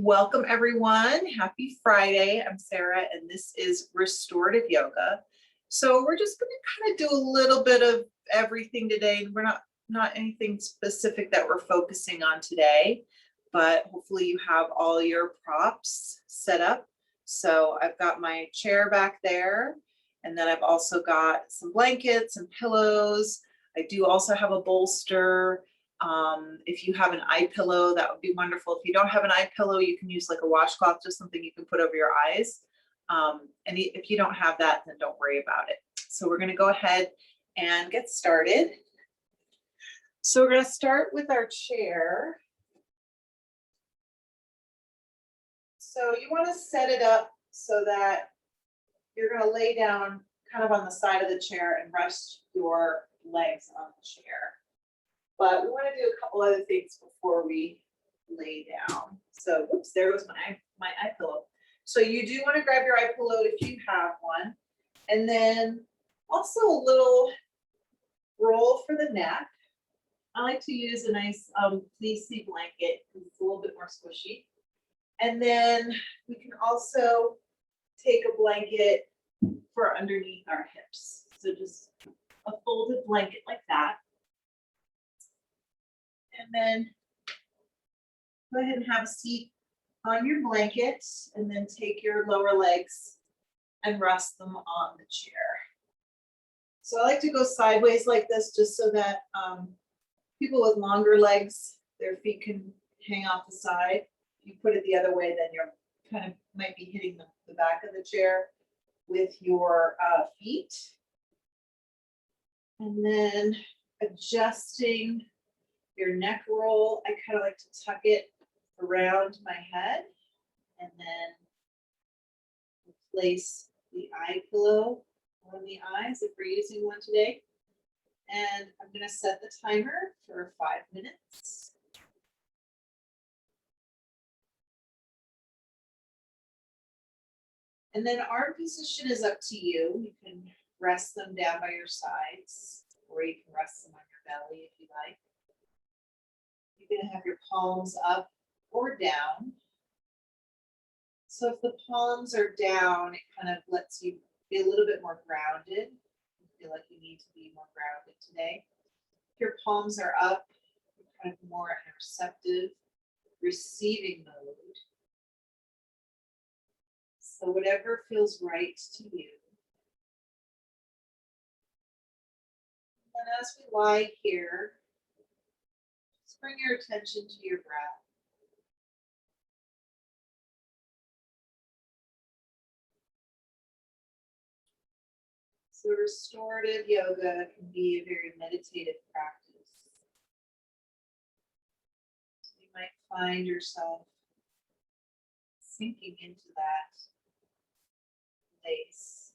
Welcome everyone. Happy Friday. I'm Sara and this is Restorative Yoga. So we're just going to kind of do a little bit of everything today. We're not anything specific that we're focusing on today, but hopefully you have all your props set up. So I've got my chair back there, and then I've also got some blankets and pillows. I do also have a bolster. If you have an eye pillow, that would be wonderful. If you don't have an eye pillow, you can use like a washcloth, just something you can put over your eyes. And if you don't have that, then don't worry about it. So we're going to go ahead and get started. So we're going to start with our chair. So you want to set it up so that you're going to lay down kind of on the side of the chair and rest your legs on the chair. But we want to do a couple other things before we lay down. So, whoops, there was my eye pillow. So you do want to grab your eye pillow if you have one. And then also a little roll for the neck. I like to use a nice fleecy blanket because it's a little bit more squishy. And then we can also take a blanket for underneath our hips. So just a folded blanket like that. And then go ahead and have a seat on your blanket and then take your lower legs and rest them on the chair. So I like to go sideways like this just so that people with longer legs, their feet can hang off the side. If you put it the other way, then you're kind of might be hitting the back of the chair with your feet. And then adjusting your neck roll, I kind of like to tuck it around my head and then place the eye pillow on the eyes if we're using one today. And I'm going to set the timer for 5 minutes. And then arm position is up to you. You can rest them down by your sides, or you can rest them on your belly if you like. You're going to have your palms up or down. So if the palms are down, it kind of lets you be a little bit more grounded. You feel like you need to be more grounded today. If your palms are up, you're kind of more in a receptive, receiving mode. So whatever feels right to you. And as we lie here, just bring your attention to your breath. So restorative yoga can be a very meditative practice. So you might find yourself sinking into that place.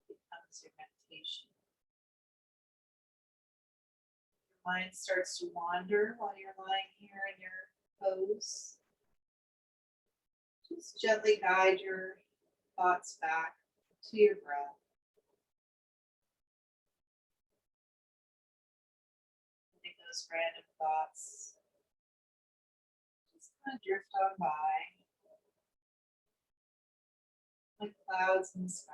It becomes your meditation. Your mind starts to wander while you're lying here in your pose. Just gently guide your thoughts back to your breath. Letting those random thoughts just kind of drift on by like clouds in the sky.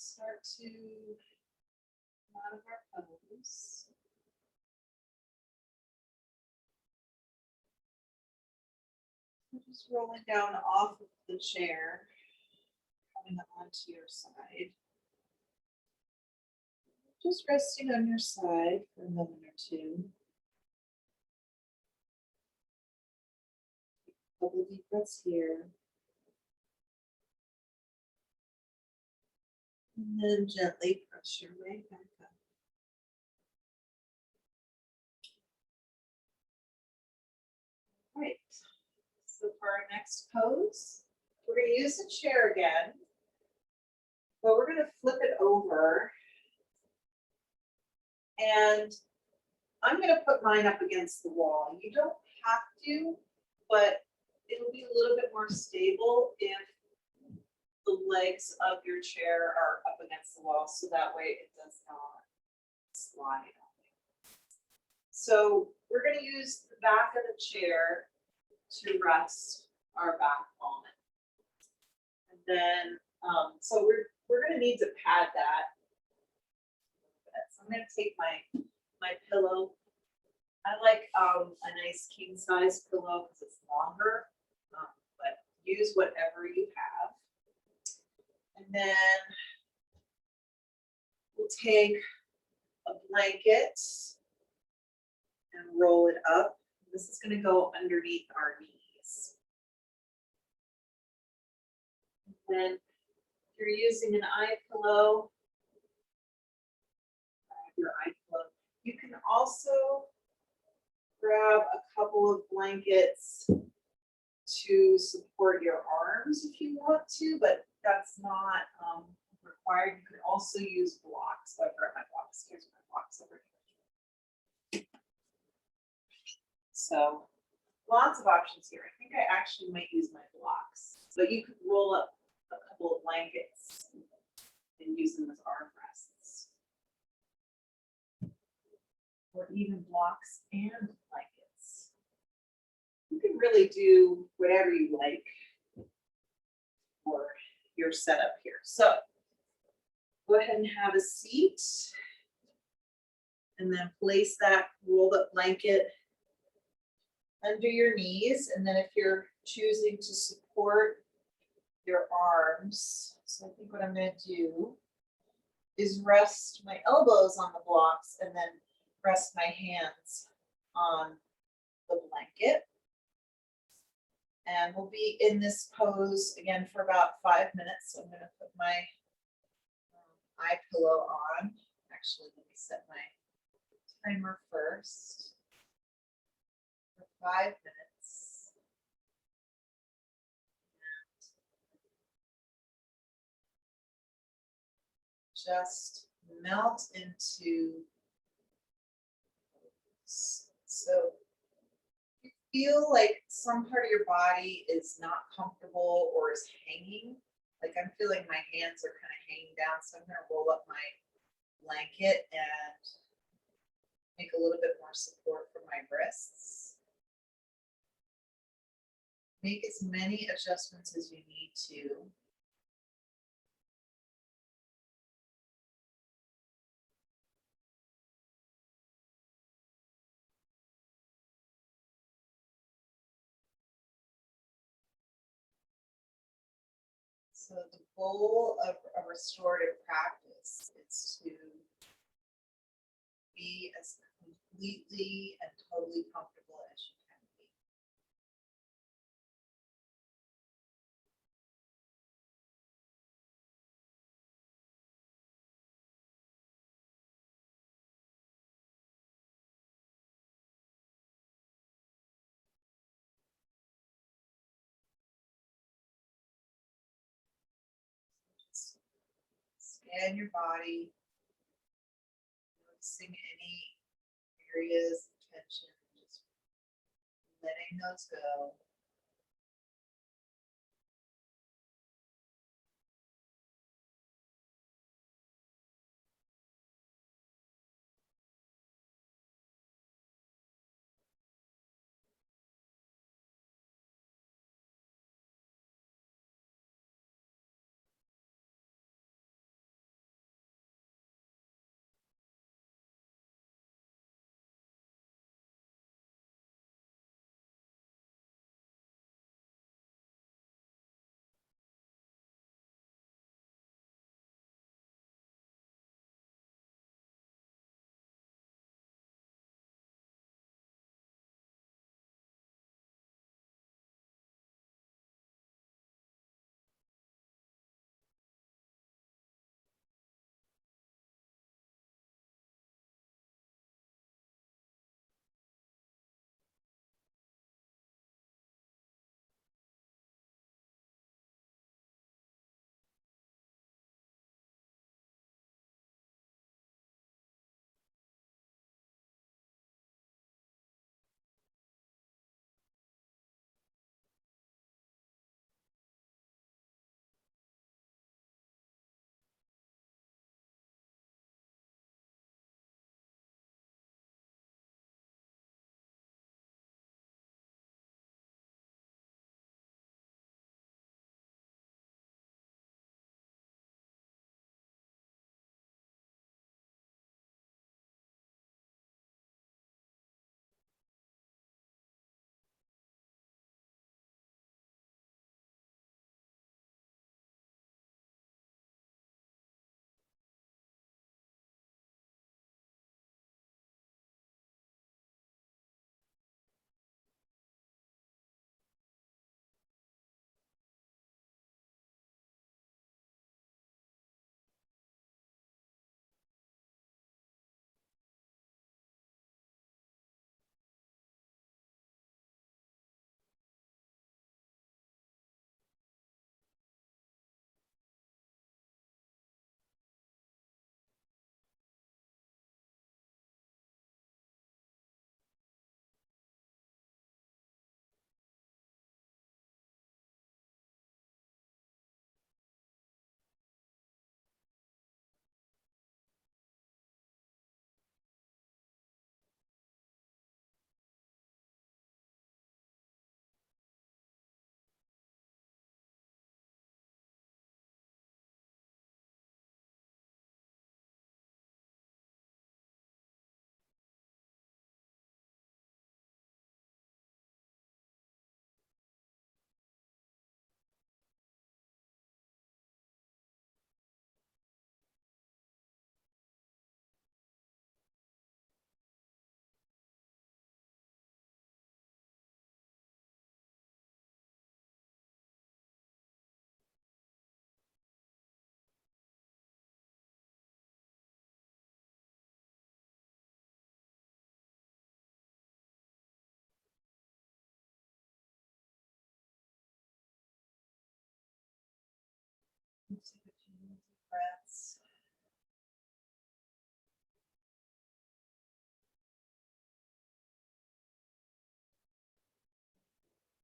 start to come out of our pose. We're just rolling down off of the chair, coming onto your side. Just resting on your side for a moment or two. A couple deep breaths here. And then gently press your way back up. All right. So for our next pose, we're going to use the chair again, but we're going to flip it over. And I'm going to put mine up against the wall. You don't have to, but it'll be a little bit more stable if the legs of your chair are up against the wall, so that way it does not slide. So we're going to use the back of the chair to rest our back on it. And then, so we're going to need to pad that. So I'm going to take my pillow. I like a nice king size pillow because it's longer, but use whatever you have. And then we'll take a blanket and roll it up. This is going to go underneath our knees. And then if you're using an eye pillow, you can also grab a couple of blankets to support your arms if you want to, but that's not required. You can also use blocks. So I've got my blocks. Here's my blocks over here. So lots of options here. I think I actually might use my blocks, but you could roll up a couple of blankets and use them as armrests, or even blocks and blankets. You can really do whatever you like for your setup here. So go ahead and have a seat and then place that rolled up blanket under your knees. And then if you're choosing to support your arms, so I think what I'm going to do is rest my elbows on the blocks and then rest my hands on the blanket. And we'll be in this pose again for about 5 minutes. So I'm going to put my eye pillow on. Actually, let me set my timer first for 5 minutes. And just melt into. So you feel like some part of your body is not comfortable or is hanging. Like I'm feeling my hands are kind of hanging down, so I'm going to roll up my blanket and make a little bit more support for my wrists. Make as many adjustments as you need to. So the goal of a restorative practice is to be as completely and totally comfortable as you can be. Just scan your body, noticing any areas of tension, just letting those go. Take a few deep breaths.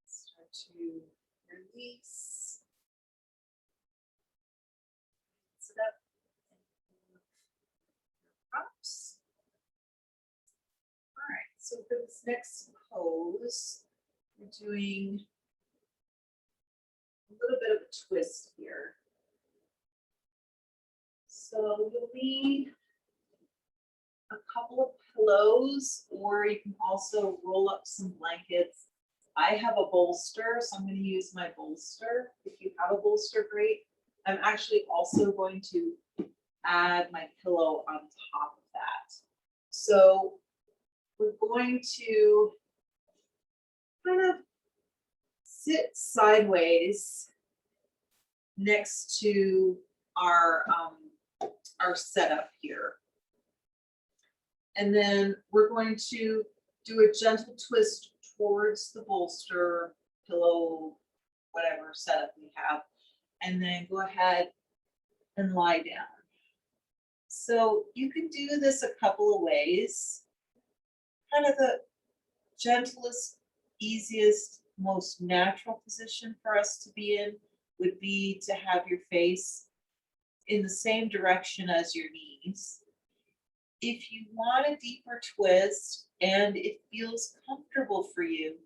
Start to release. Sit up and move your props. All right, so for this next pose, we're doing a little bit of a twist here. So you'll need a couple of pillows, or you can also roll up some blankets. I have a bolster, so I'm going to use my bolster. If you have a bolster, great. I'm actually also going to add my pillow on top of that. So we're going to kind of sit sideways next to our setup here. And then we're going to do a gentle twist towards the bolster, pillow, whatever setup we have, and then go ahead and lie down. So you can do this a couple of ways. Kind of the gentlest, easiest, most natural position for us to be in would be to have your face in the same direction as your knees. If you want a deeper twist and it feels comfortable for you,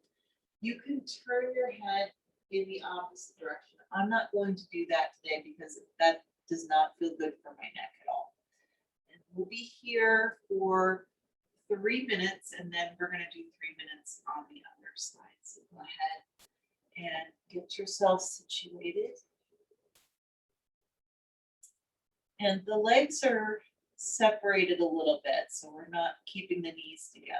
you can turn your head in the opposite direction. I'm not going to do that today because that does not feel good for my neck at all. And we'll be here for 3 minutes, and then we're going to do 3 minutes on the other side. So go ahead and get yourself situated. And the legs are separated a little bit, so we're not keeping the knees together.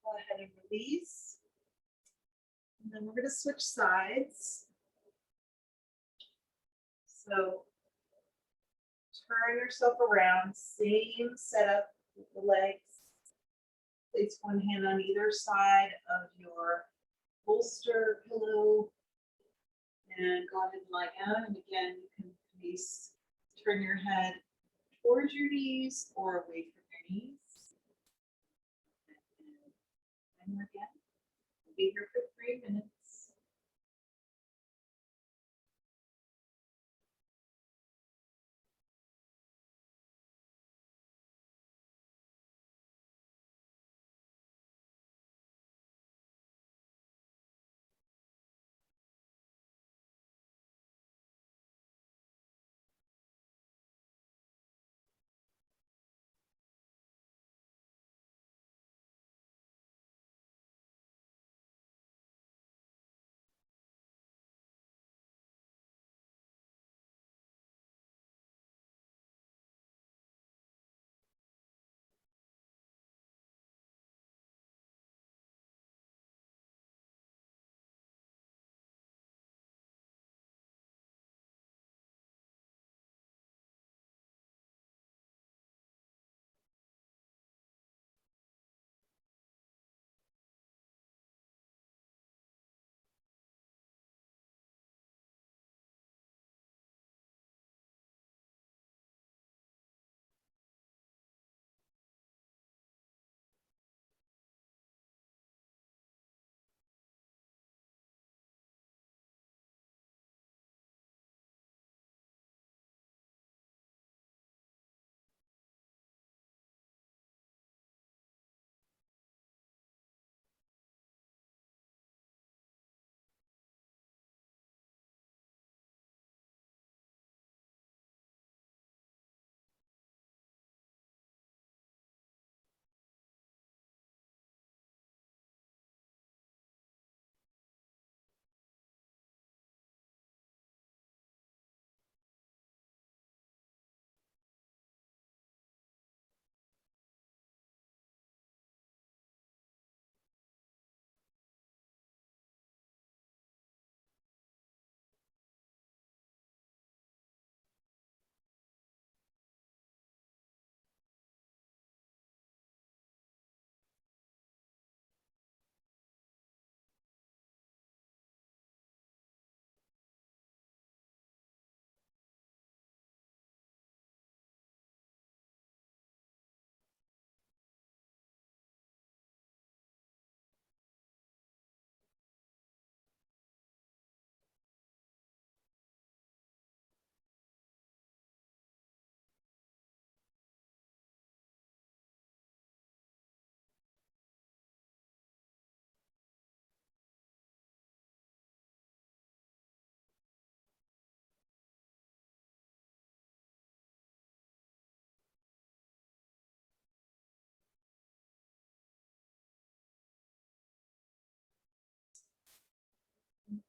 Go ahead and release. And then we're going to switch sides. So turn yourself around, same setup with the legs. Place one hand on either side of your bolster pillow and go ahead and lie down. And again, you can please turn your head towards your knees or away from your knees. And again, we'll be here for 3 minutes.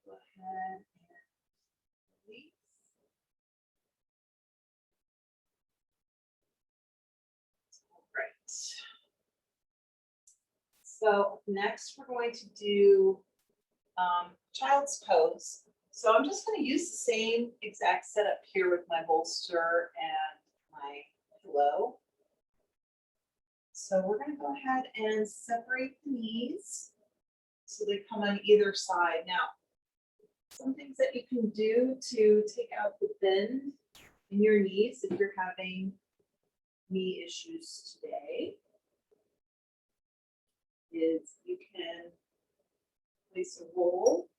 Go ahead and release. All right. So next we're going to do child's pose. So I'm just going to use the same exact setup here with my bolster and my pillow. So we're going to go ahead and separate the knees so they come on either side. Now, some things that you can do to take out the bend in your knees if you're having knee issues today is you can place a roll,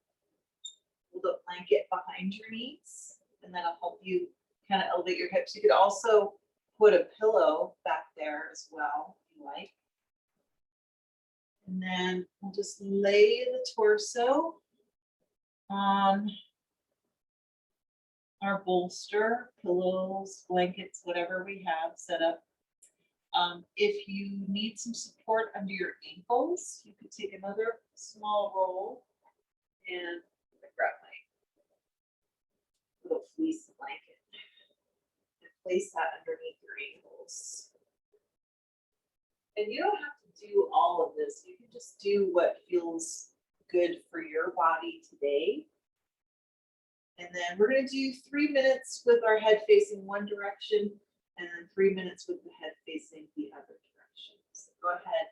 hold a blanket behind your knees, and that'll help you kind of elevate your hips. You could also put a pillow back there as well, if you like. And then we'll just lay the torso on our bolster, pillows, blankets, whatever we have set up. If you need some support under your ankles, you could take another small roll and grab my little fleece blanket and place that underneath your ankles. And you don't have to do all of this. You can just do what feels good for your your body today. And then we're going to do 3 minutes with our head facing one direction and then 3 minutes with the head facing the other direction. So go ahead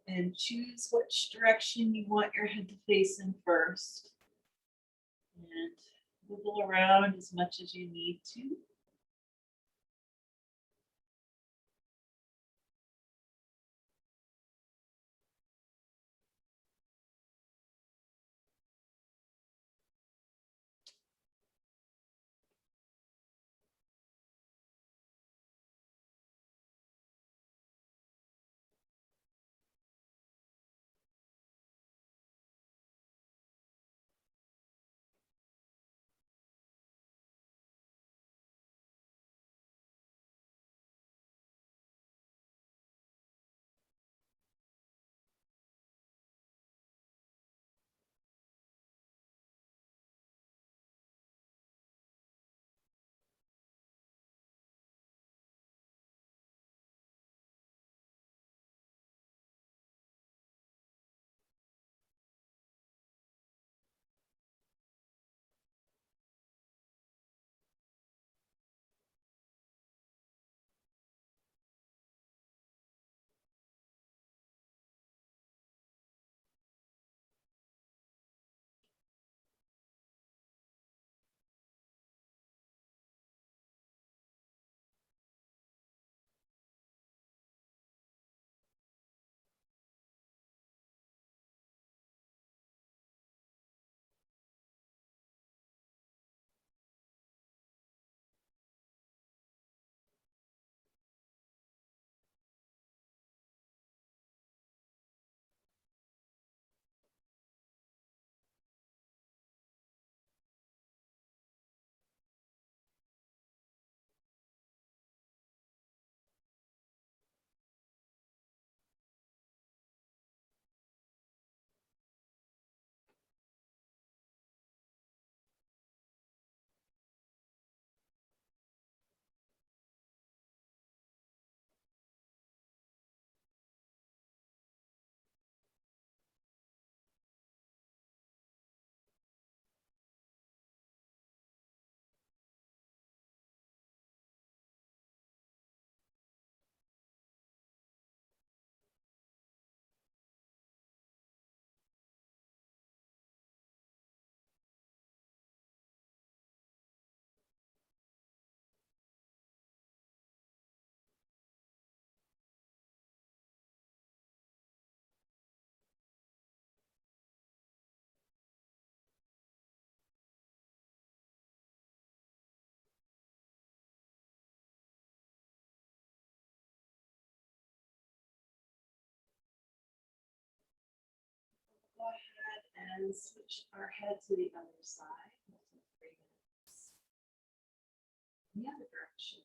and choose which direction you want your head to face in first. And wiggle around as much as you need to. Go ahead and switch our head to the other side. 3 minutes. The other direction.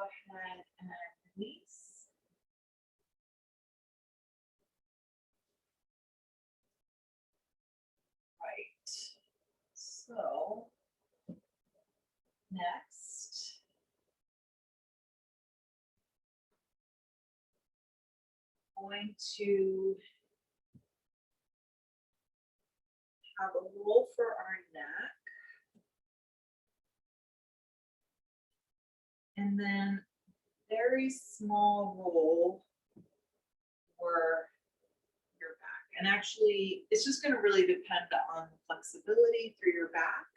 ahead and release. Right. So next, I'm going to have a roll for our neck. And then very small roll for your back. And actually, it's just going to really depend on the flexibility through your back.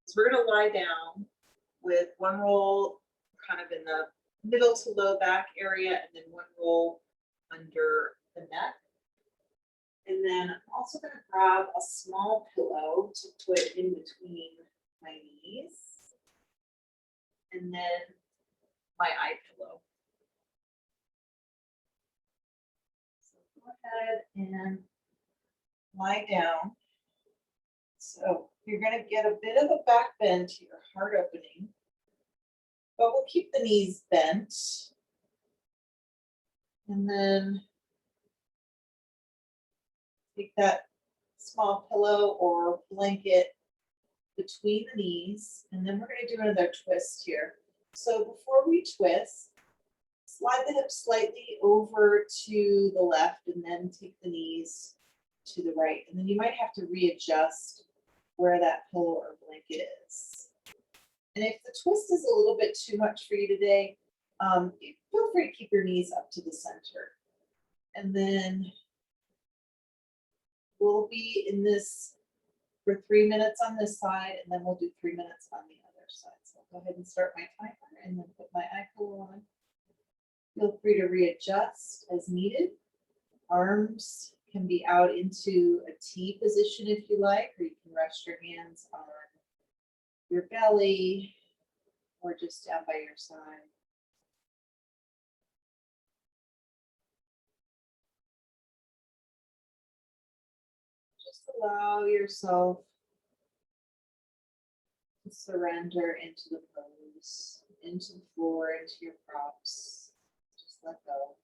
So we're going to lie down with one roll kind of in the middle to low back area, and then one roll under the neck. And then I'm also going to grab a small pillow to put in between my knees. And then my eye pillow. So go ahead and lie down. So you're going to get a bit of a back bend to your heart opening, but we'll keep the knees bent. And then take that small pillow or blanket between the knees, and then we're going to do another twist here. So before we twist, slide the hips slightly over to the left and then take the knees to the right. And then you might have to readjust where that pillow or blanket is. And if the twist is a little bit too much for you today, feel free to keep your knees up to the center. And then we'll be in this for 3 minutes on this side, and then we'll do 3 minutes on the other side. So I'll go ahead and start my timer and then put my eye pillow on. Feel free to readjust as needed. Arms can be out into a T position if you like, or you can rest your hands on your belly or just down by your side. Just allow yourself to surrender into the pose, into the floor, into your props. Just let go.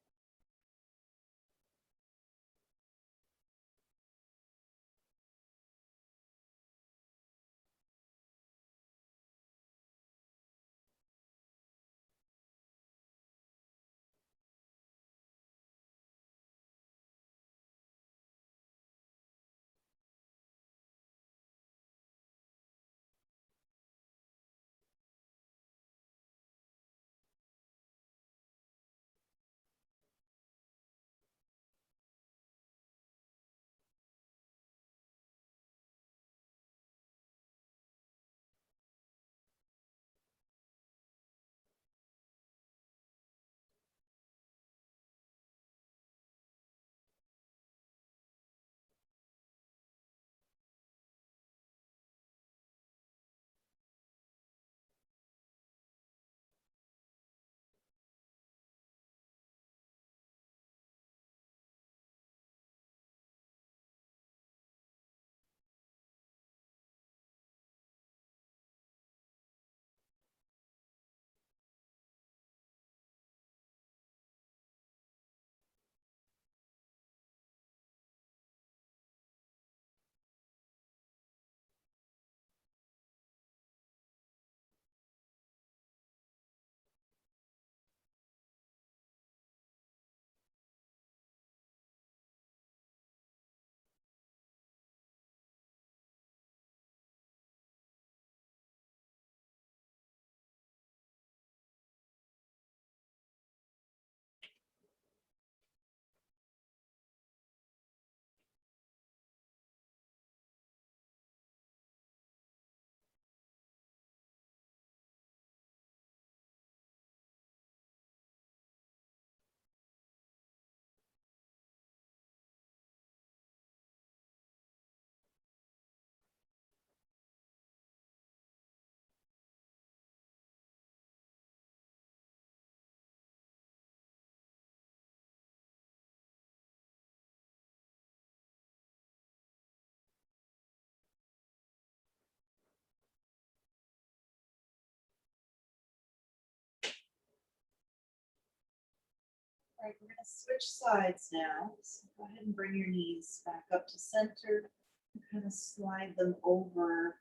All right, we're going to switch sides now. So go ahead and bring your knees back up to center and kind of slide them over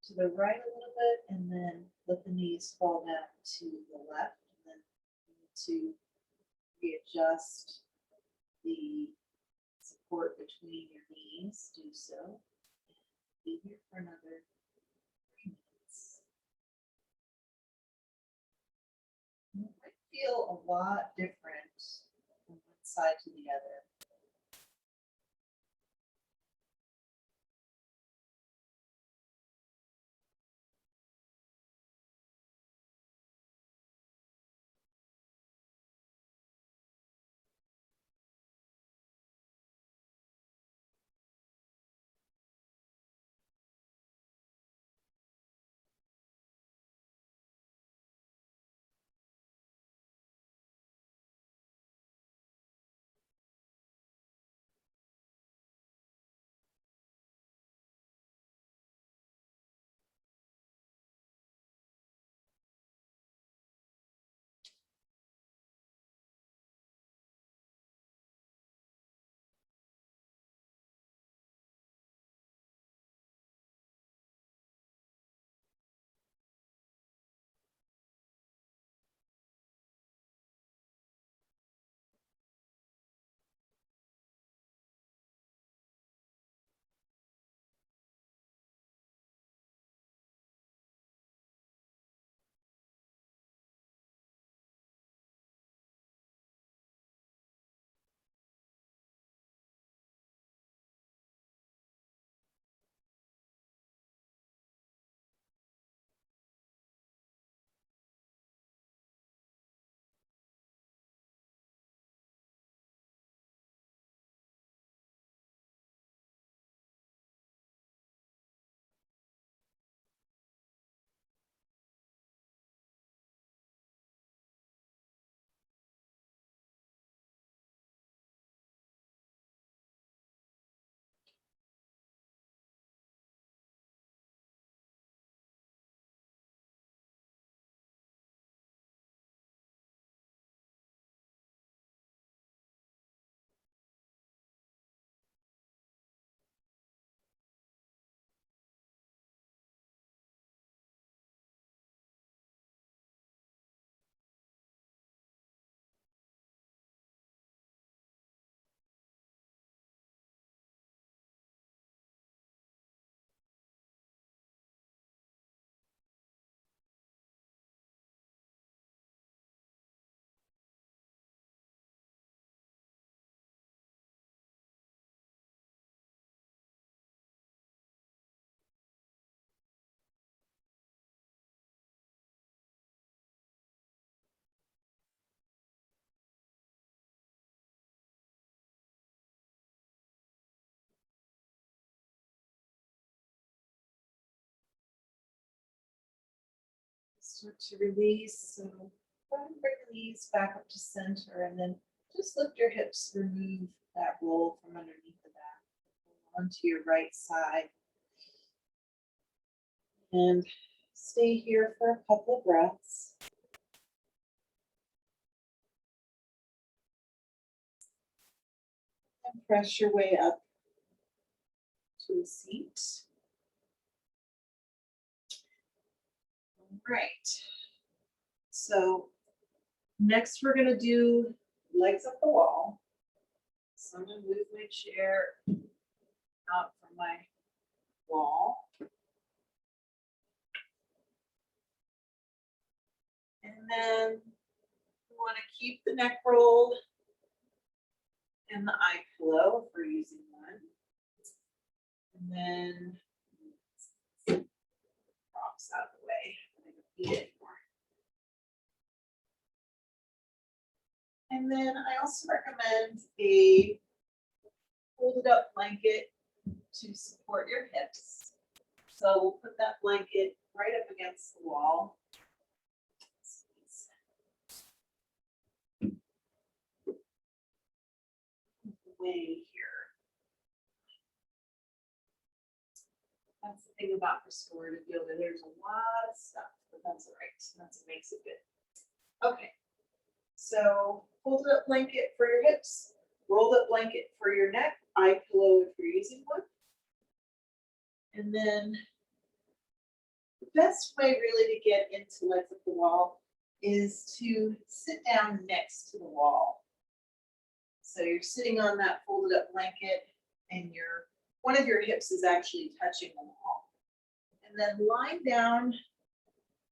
to the right a little bit, and then let the knees fall down to the left. And then you need to readjust the support between your knees. Do so. Be here for another 3 minutes. It might feel a lot different from one side to the other. Start to release. So go ahead and bring the knees back up to center, and then just lift your hips, remove that roll from underneath the back. Onto your right side. And stay here for a couple of breaths. And press your way up to a seat. All right. So next we're going to do legs up the wall. So I'm going to move my chair out from my wall. And then we want to keep the neck rolled and the eye pillow if we're using one. And then props out of the way. I don't need it anymore. And then I also recommend a folded up blanket to support your hips. So we'll put that blanket right up against the wall. Way here. That's the thing about restorative yoga. There's a lot of stuff, but that's all right. That's what makes it good. Okay. So folded up blanket for your hips, rolled up blanket for your neck, eye pillow if you're using one. And then the best way really to get into legs up the wall is to sit down next to the wall. So you're sitting on that folded up blanket and one of your hips is actually touching the wall. And then lying down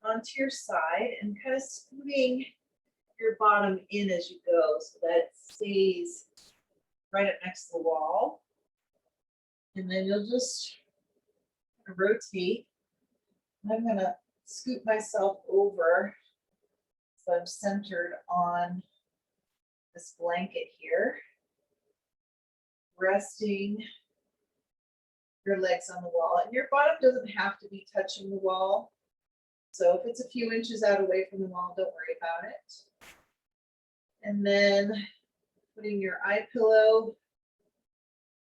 onto your side and kind of scooting your bottom in as you go so that it stays right up next to the wall. And then you'll just rotate. I'm going to scoot myself over so I'm centered on this blanket here, resting your legs on the wall. And your bottom doesn't have to be touching the wall. So if it's a few inches out away from the wall, don't worry about it. And then putting your eye pillow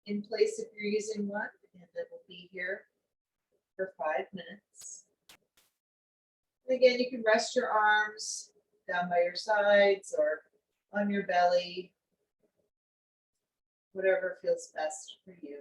in place if you're using one, and it will be here for 5 minutes. And again, you can rest your arms down by your sides or on your belly, whatever feels best for you.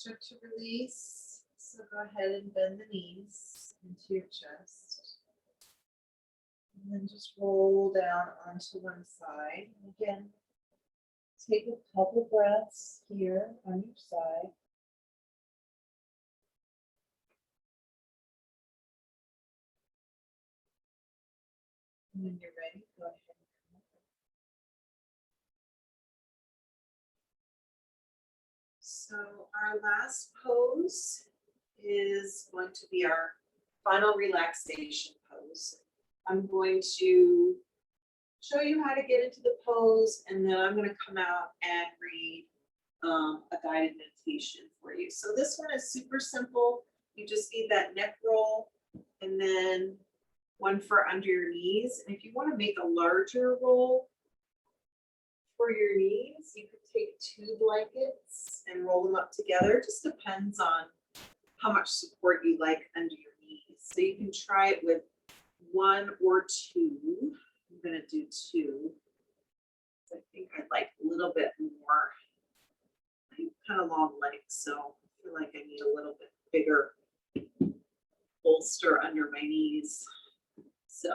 start to release. So go ahead and bend the knees into your chest. And then just roll down onto one side. And again, take a couple breaths here on your side. And when you're ready, go ahead and come up. So our last pose is going to be our final relaxation pose. I'm going to show you how to get into the pose, and then I'm going to come out and read a guided meditation for you. So this one is super simple. You just need that neck roll and then one for under your knees. And if you want to make a larger roll for your knees, you could take 2 blankets and roll them up together. It just depends on how much support you like under your knees. So you can try it with 1 or 2. I'm going to do 2. I think I'd like a little bit more. I have kind of long legs, so I feel like I need a little bit bigger bolster under my knees. So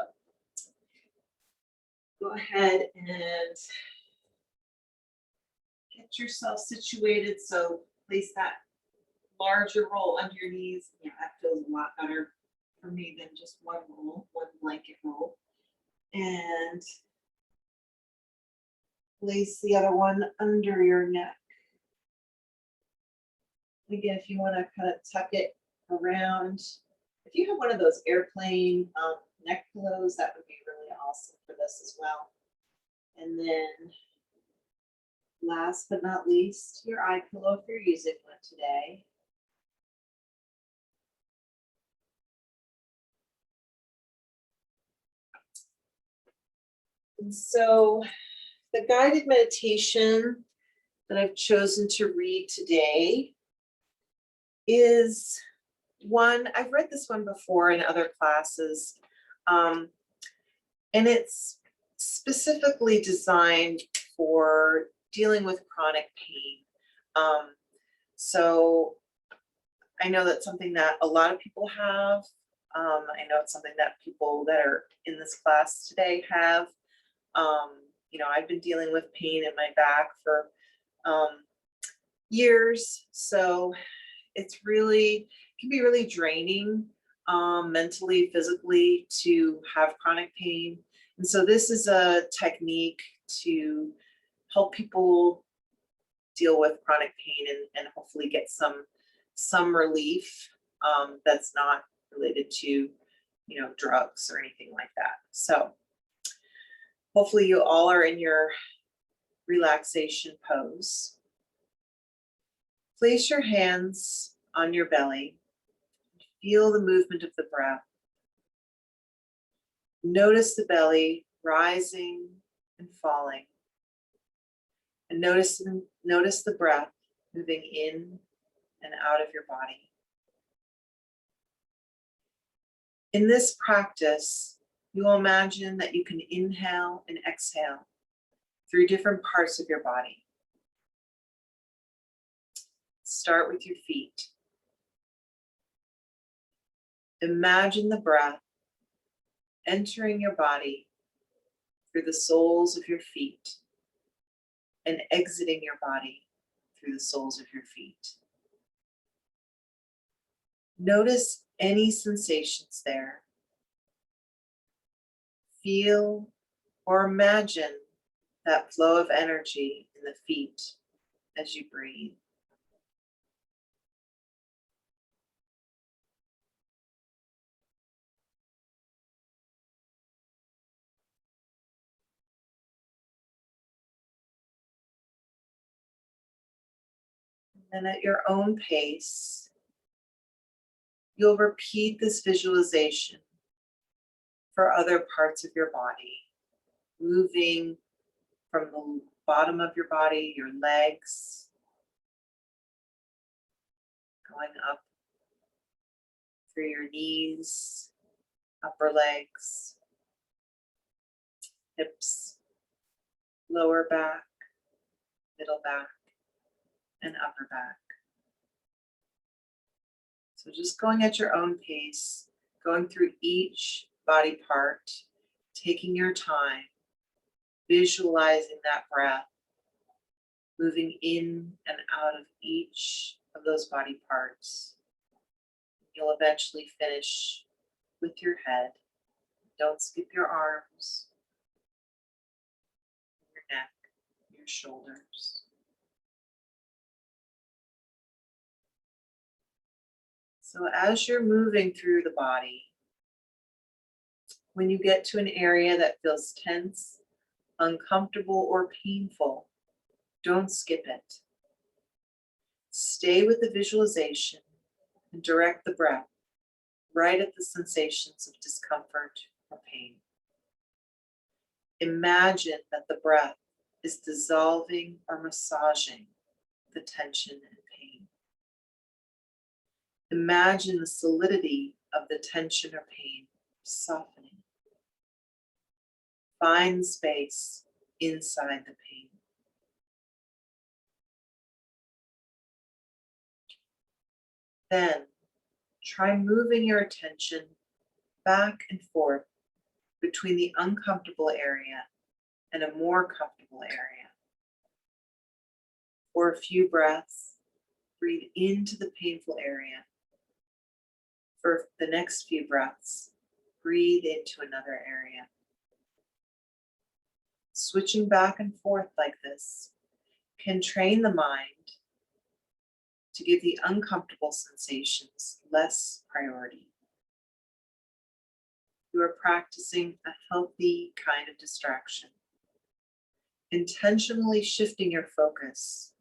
go ahead and get yourself situated. So place that larger roll under your knees. Yeah, that feels a lot better for me than just one roll, one blanket roll. And place the other one under your neck. Again, if you want to kind of tuck it around, if you have one of those airplane neck pillows, that would be really awesome for this as well. And then last but not least, your eye pillow if you're using one today. And so the guided meditation that I've chosen to read today is one, I've read this one before in other classes, and it's specifically designed for dealing with chronic pain. So I know that's something that a lot of people have. I know it's something that people that are in this class today have. You know, I've been dealing with pain in my back for years, so it's really, can be really draining mentally, physically to have chronic pain. And so this is a technique to help people deal with chronic pain and hopefully get some relief that's not related to, you know, drugs or anything like that. So hopefully you all are in your relaxation pose. Place your hands on your belly. Feel the movement of the breath. Notice the belly rising and falling. And notice the breath moving in and out of your body. In this practice, you will imagine that you can inhale and exhale through different parts of your body. Start with your feet. Imagine the breath entering your body through the soles of your feet and exiting your body through the soles of your feet. Notice any sensations there. Feel or imagine that flow of energy in the feet as you breathe. And at your own pace, you'll repeat this visualization for other parts of your body, moving from the bottom of your body, your legs, going up through your knees, upper legs, hips, lower back, middle back, and upper back. So just going at your own pace, going through each body part, taking your time, visualizing that breath, moving in and out of each of those body parts. You'll eventually finish with your head. Don't skip your arms, your neck, your shoulders. So as you're moving through the body, when you get to an area that feels tense, uncomfortable, or painful, don't skip it. Stay with the visualization and direct the breath right at the sensations of discomfort or pain. Imagine that the breath is dissolving or massaging the tension and pain. Imagine the solidity of the tension or pain softening. Find space inside the pain. Then try moving your attention back and forth between the uncomfortable area and a more comfortable area. For a few breaths, breathe into the painful area. For the next few breaths, breathe into another area. Switching back and forth like this can train the mind to give the uncomfortable sensations less priority. You are practicing a healthy kind of distraction, intentionally shifting your focus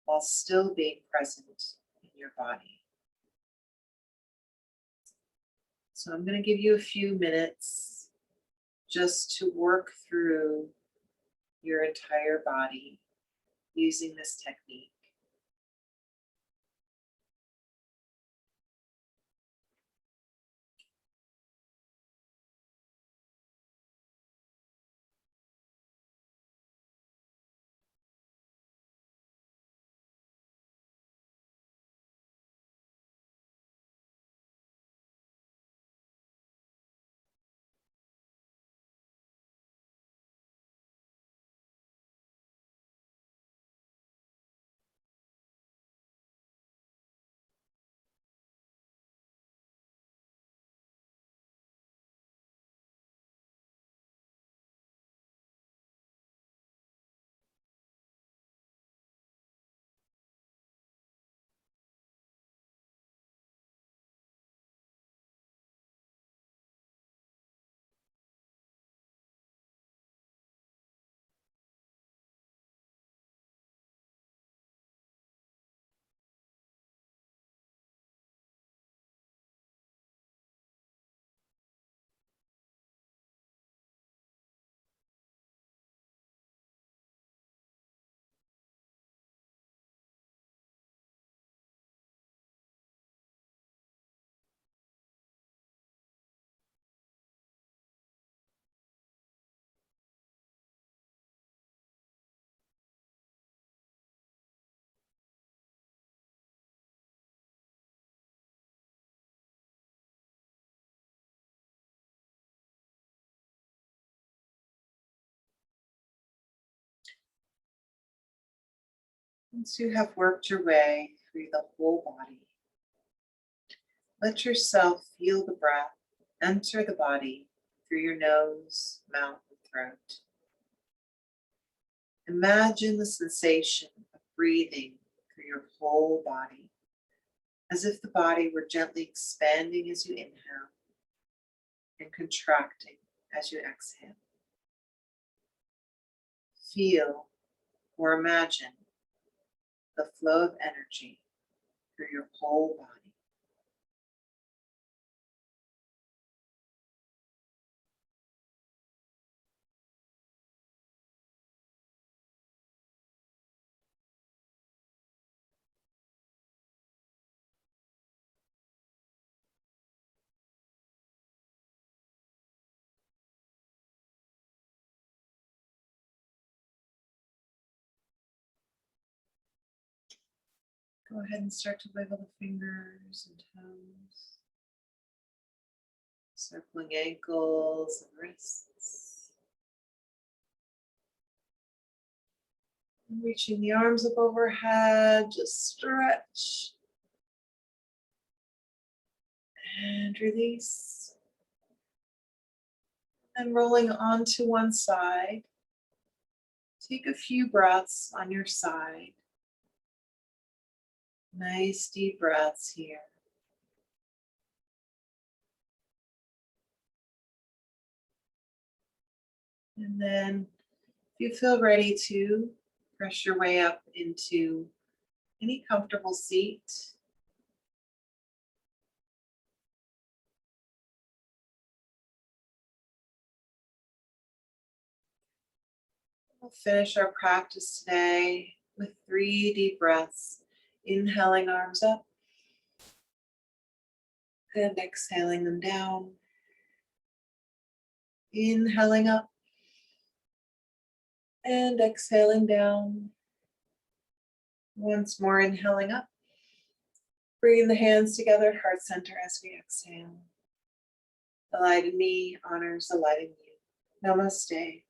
while still being present in your body. So I'm going to give you a few minutes just to work through your entire body using this technique. Once you have worked your way through the whole body, let yourself feel the breath enter the body through your nose, mouth, and throat. Imagine the sensation of breathing through your whole body, as if the body were gently expanding as you inhale and contracting as you exhale. Feel or imagine the flow of energy through your whole body. Go ahead and start to wiggle the fingers and toes, circling ankles and wrists. And reaching the arms up overhead, just stretch and release. And rolling onto one side, take a few breaths on your side. Nice deep breaths here. And then if you feel ready to, press your way up into any comfortable seat. We'll finish our practice today with 3 deep breaths. Inhaling arms up and exhaling them down. Inhaling up and exhaling down. Once more, inhaling up. Bringing the hands together at heart center as we exhale. The light in me honors the light in you. Namaste.